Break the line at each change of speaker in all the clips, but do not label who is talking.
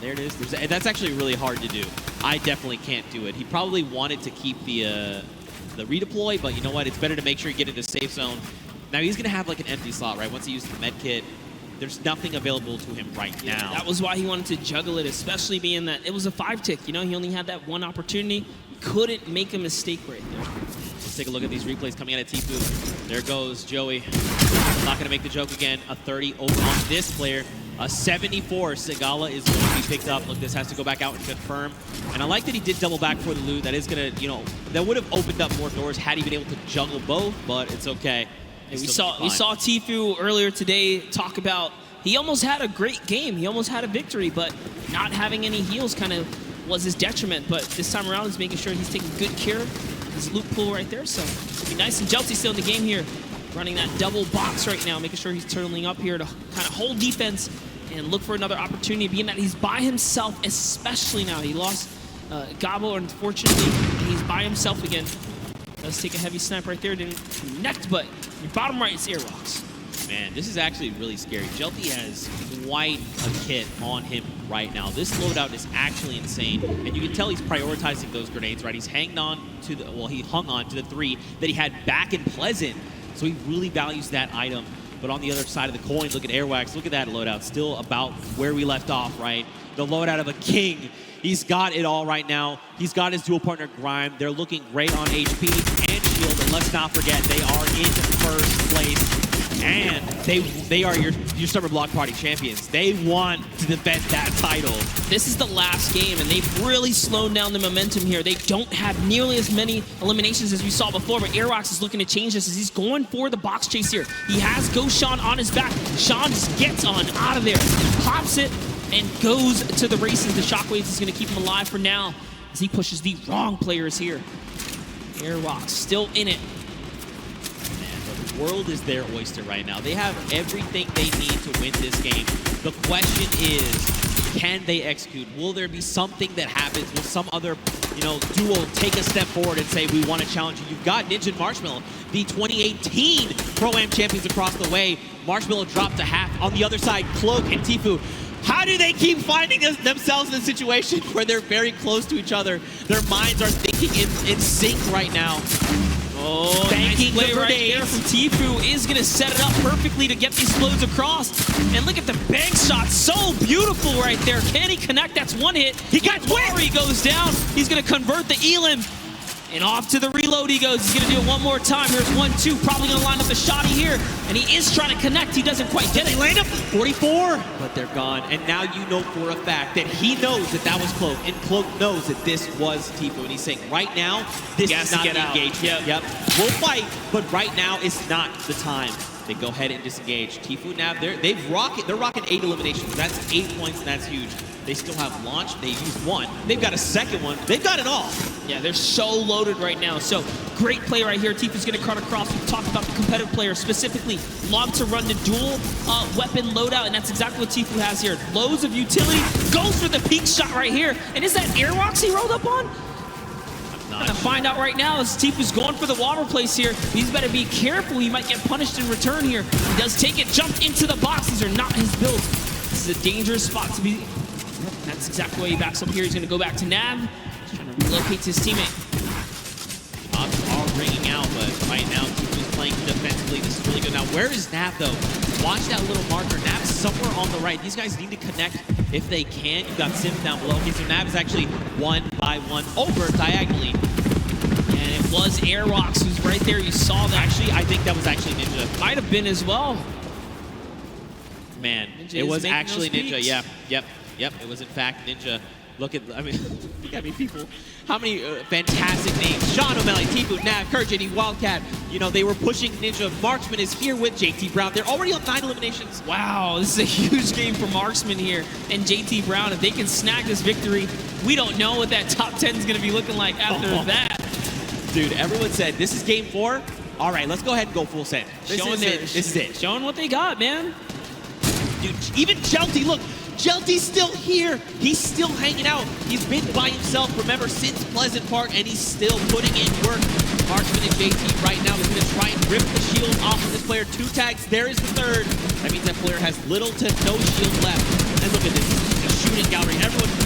There it is. That's actually really hard to do. I definitely can't do it. He probably wanted to keep the redeploy, but you know what? It's better to make sure you get into safe zone. Now he's going to have like an empty slot, right? Once he uses the med kit, there's nothing available to him right now.
That was why he wanted to juggle it, especially being that it was a 5-tick. You know, he only had that one opportunity. He couldn't make a mistake right there.
Let's take a look at these replays coming out of Tfue. There goes Joey. Not going to make the joke again. A 30 over on this player. A 74. Sigala is going to be picked up. Look, this has to go back out and confirm. And I like that he did double back for the loot. That is going to, you know, that would have opened up more doors had he been able to juggle both, but it's okay.
We saw Tfue earlier today talk about he almost had a great game. He almost had a victory, but not having any heals kind of was his detriment. But this time around, he's making sure he's taking good care of his loot pool right there. So it's going to be nice. And JT still in the game here, running that double box right now, making sure he's turtling up here to kind of hold defense and look for another opportunity, being that he's by himself, especially now. He lost Gabo, unfortunately, and he's by himself again. Let's take a heavy snipe right there. Didn't connect, but your bottom right is Airwalks.
Man, this is actually really scary. Jelty has quite a kit on him right now. This loadout is actually insane, and you can tell he's prioritizing those grenades, right? He's hanging on to the, well, he hung on to the 3 that he had back in Pleasant, so he really values that item. But on the other side of the coin, look at Airwax. Look at that loadout. Still about where we left off, right? The loadout of a king. He's got it all right now. He's got his dual partner, Grime. They're looking great on HP and shield. And let's not forget, they are in first place. And they are your summer block party champions. They want to defend that title.
This is the last game, and they've really slowed down the momentum here. They don't have nearly as many eliminations as we saw before, but Airwax is looking to change this as he's going for the box chase here. He has Ghost Sean on his back. Sean just gets on out of there, pops it, and goes to the races. The Shockwaves is going to keep him alive for now as he pushes the wrong players here. Airwax still in it.
World is their oyster right now. They have everything they need to win this game. The question is, can they execute? Will there be something that happens? Will some other, you know, duo take a step forward and say, we want to challenge you? You've got Ninja and Marshmallow, the 2018 Pro-Am champions across the way. Marshmallow dropped to half. On the other side, Cloak and Tfue. How do they keep finding themselves in a situation where they're very close to each other? Their minds are thinking in sync right now.
Oh, nice play right there from Tfue is going to set it up perfectly to get these loads across. And look at the bank shot. So beautiful right there. Can he connect? That's one hit. He got where he goes down. He's going to convert the Elim. And off to the reload he goes. He's going to do it one more time. Here's 1-2. Probably going to line up the shotty here. And he is trying to connect. He doesn't quite get it.
They land up 44, but they're gone. And now you know for a fact that he knows that that was Cloak. And Cloak knows that this was Tfue. And he's saying, right now, this is not the engagement. Yep. We'll fight, but right now is not the time. They go ahead and disengage. Tfue now, they're rocking 8 eliminations. That's 8 points, and that's huge. They still have launch. They used 1. They've got a second one. They've got it all.
Yeah, they're so loaded right now. So great play right here. Tfue's going to cut across. We've talked about the competitive players specifically. Love to run the dual weapon loadout, and that's exactly what Tfue has here. Loads of utility. Goes for the peak shot right here. And is that Airwalks he rolled up on? I'm gonna find out right now as Tfue's going for the water place here. He's better be careful. He might get punished in return here. He does take it, jumped into the box. These are not his builds. This is a dangerous spot to be. That's exactly why he backs up here. He's gonna go back to Nav. He's trying to relocate his teammate.
Shots are ringing out, but right now Tfue's playing defensively. This is really good. Now, where is Nav though? Watch that little marker. Nav's somewhere on the right. These guys need to connect if they can. You've got Sims down below. Okay, so Nav is actually 1-by-1 over diagonally.
And it was Airwalks who's right there. You saw that.
Actually, I think that was actually Ninja.
Might have been as well.
Man,
Ninja
it was actually Ninja. Yeah, yep. It was in fact Ninja. Look at, I mean, look at me, people. How many fantastic names. Sean O'Malley, Tfue, Nav, Kurt, JD, Wildcat. You know, they were pushing Ninja. Marksman is here with JT Brown. They're already on 9 eliminations.
Wow, this is a huge game for Marksman here and JT Brown. If they can snag this victory, we don't know what that top 10 is going to be looking like after that.
Dude, everyone said, this is game 4. All right, let's go ahead and go full send. This is it.
Showing what they got, man.
Dude, even Jelty, look. Jelty's still here. He's still hanging out. He's been by himself, remember, since Pleasant Park, and he's still putting in work. Marksman and JT right now is going to try and rip the shield off of this player. 2 tags. There is the 3rd. That means that player has little to no shield left. And look at this. The shooting gallery.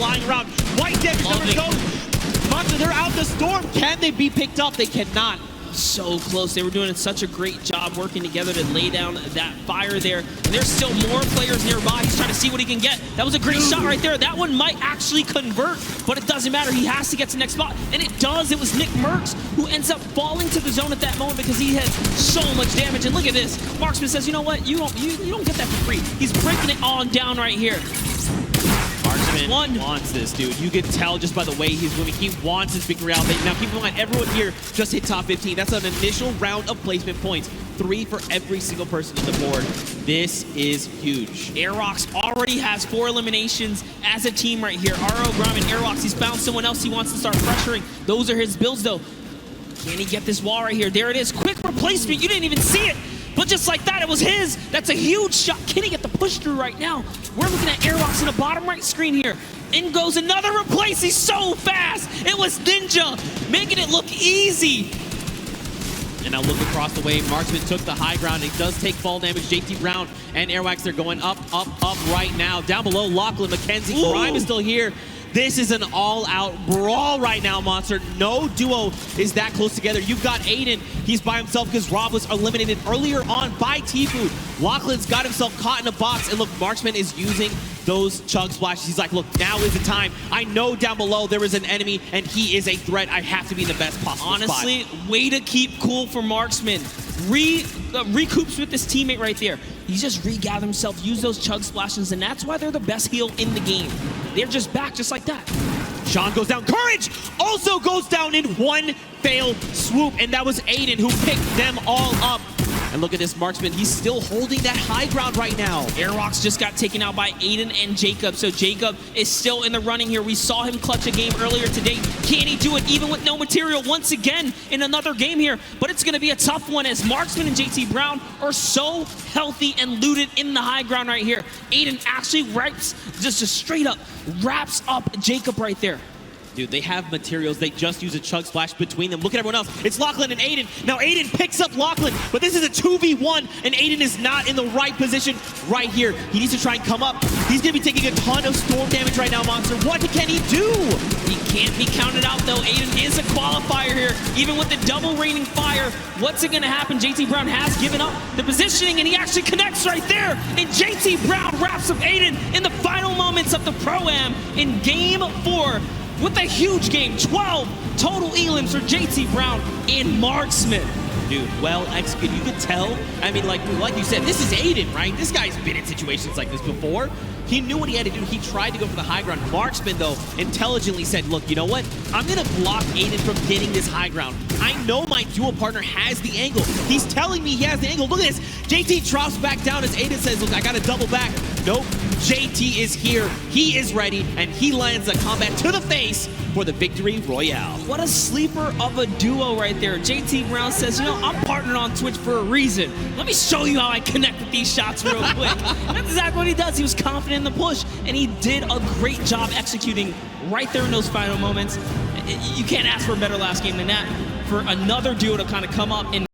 flying around. White damage numbers goes. Monster, they're out the storm. Can they be picked up? They cannot.
So close. They were doing such a great job working together to lay down that fire there. And there's still more players nearby. He's trying to see what he can get. That was a great shot right there. That one might actually convert, but it doesn't matter. He has to get to the next spot. And it does. It was Nick Merckx who ends up falling to the zone at that moment because he has so much damage. And look at this. Marksman says, you know what? You don't get that for free. He's breaking it on down right here.
Marksman wants this, dude. You can tell just by the way he's moving. He wants his victory out. Now, keep in mind, everyone here just hit top 15. That's an initial round of placement points. 3 for every single person on the board. This is huge.
Airrocks already has 4 eliminations as a team right here. RO, Grime, and Airrocks. He's found someone else he wants to start pressuring. Those are his builds, though. Can he get this wall right here? There it is. Quick replacement. You didn't even see it. But just like that, it was his. That's a huge shot. Can he get the push through right now? We're looking at Airrocks in the bottom right screen here. In goes another replace. He's so fast. It was Ninja making it look easy.
And now look across the way. Marksman took the high ground. He does take fall damage. JT Brown and Airwax, they're going up right now. Down below, Lachlan, McKenzie, Grime is still here. This is an all-out brawl right now, Monster. No duo is that close together. You've got Aiden. He's by himself because Rob was eliminated earlier on by T-Food. Lachlan's got himself caught in a box. And look, Marksman is using those chug splashes. He's like, look, now is the time. I know down below there is an enemy, and he is a threat. I have to be in the best possible
Honestly,
spot.
Way to keep cool for Marksman. Recoups with this teammate right there. He's just regathered himself, use those chug splashes, and that's why they're the best heal in the game. They're just back just like that.
Sean goes down. Courage also goes down in one failed swoop, and that was Aiden who picked them all up.
And look at this Marksman. He's still holding that high ground right now.
Airrocks just got taken out by Aiden and Jacob. So Jacob is still in the running here. We saw him clutch a game earlier today. Can he do it even with no material once again in another game here? But it's going to be a tough one as Marksman and JT Brown are so healthy and looted in the high ground right here. Aiden actually just straight up wraps up Jacob right there.
Dude, they have materials. They just use a chug splash between them. Look at everyone else. It's Lachlan and Aiden. Now Aiden picks up Lachlan, but this is a 2v1, and Aiden is not in the right position right here. He needs to try and come up. He's going to be taking a ton of storm damage right now, Monster. What can he do?
He can't be counted out, though. Aiden is a qualifier here. Even with the double raining fire, what's it going to happen? JT Brown has given up the positioning, and he actually connects right there. And JT Brown wraps up Aiden in the final moments of the Pro-Am in Game 4. With a huge game, 12 total elims for JT Brown and Marksman.
Dude, well executed. You could tell. I mean, like you said, this is Aiden, right? This guy's been in situations like this before. He knew what he had to do. He tried to go for the high ground. Marksman, though, intelligently said, look, you know what? I'm going to block Aiden from getting this high ground. I know my dual partner has the angle. He's telling me he has the angle. Look at this. JT drops back down as Aiden says, look, I got to double back. Nope. JT is here. He is ready, and he lands a combat to the face for the victory royale.
What a sleeper of a duo right there. JT Brown says, you know, I'm partnered on Twitch for a reason. Let me show you how I connect with these shots real quick. That's exactly what he does. He was confident in the push, and he did a great job executing right there in those final moments. You can't ask for a better last game than that for another duo to kind of come up and